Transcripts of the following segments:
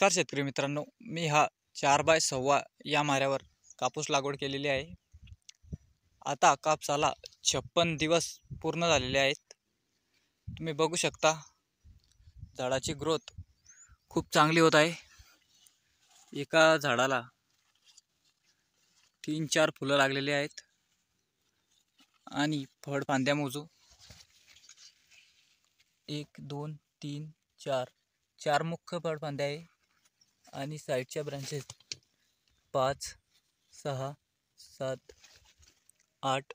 नमस्कार शेतकरी मित्रांनो, मी हा 4x6 या माऱ्यावर कापूस लागवड केलेली आहे। आता कापसाला 56 दिवस पूर्ण झालेले आहेत। तुम्ही बघू शकता झाडाची ग्रोथ खूप चांगली होत आहे। एका झाडाला 3-4 फुलं लागलेली आहेत आणि फळ फांद्या मोजू 1 2 3 4 मुख्य फळ फांद्या आहे आणि साईडच्या ब्रांचेस 5 6 7 8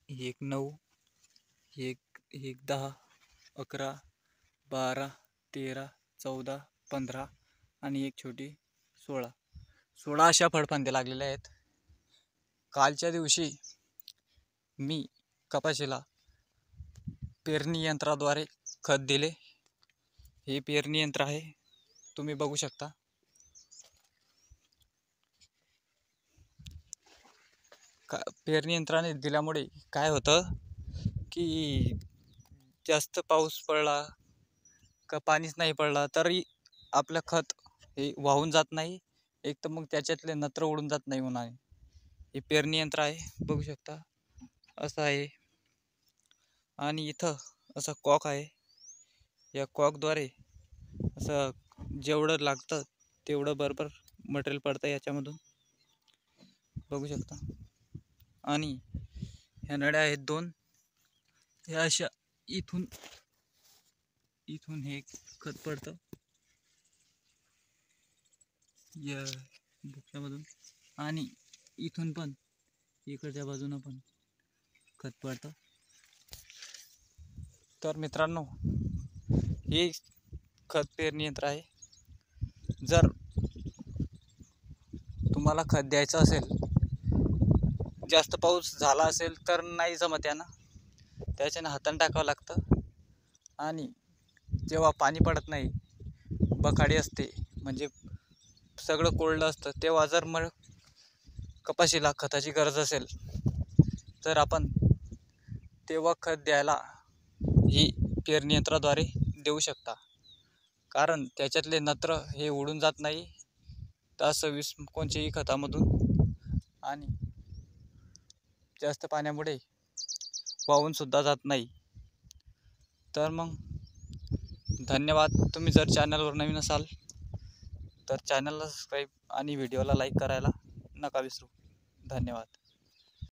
1 9 1 1 10 11 12 13 14 15 आणि एक छोटी 16 अशा फळफांद्या लागलेल्या आहेत। कालच्या दिवशी मी कपाशीला पेरणी यंत्राद्वारे खत दिले। हे पेरणी यंत्र आहे, तुम्ही बघू शकता। पेरणी यंत्राने दिल्यामुळे काय होतं की जास्त पाऊस पडला का पाणीच नाही पडला तरी आपलं खत हे वाहून जात नाही, एक तर मग त्याच्यातले नत्र उडून जात नाही म्हणून हे पेरणी यंत्र आहे, बघू शकता असं आहे। आणि इथं असं कॉक आहे, या कॉकद्वारे असं जेवढं लागतं तेवढं बरोबर मटेरियल पडतं याच्यामधून, बघू शकता। आणि ह्या नळ्या आहेत 2, ह्या अशा इथून हे खत पडतं या बुकण्यामधून आणि इथून पण इकडच्या बाजूनं पण खत पडतं। तर मित्रांनो, हे खत पेरणी यंत्र आहे। जर तुम्हाला खत द्यायचं असेल, जास्त पाऊस झाला असेल तर नाही जमत यानं, त्याच्यानं हाताने टाकावं लागतं। आणि जेव्हा पाणी पडत नाही, बकाडी असते म्हणजे सगळं कोरडं असतं, तेव्हा जर मग कपाशीला खताची गरज असेल तर आपण तेव्हा खत द्यायला ही पेरणी यंत्राद्वारे देऊ शकता। कारण त्याच्यातले नत्र हे उडून जात नाही 26 कोणत्याही खतामधून आणि जास्त पाण्यामुळे वाहून सुद्धा जात नाही। तर मग धन्यवाद। तुम्ही जर चॅनलवर नवीन असाल तर चॅनलला सबस्क्राईब आणि व्हिडिओला लाईक करायला नका विसरू। धन्यवाद।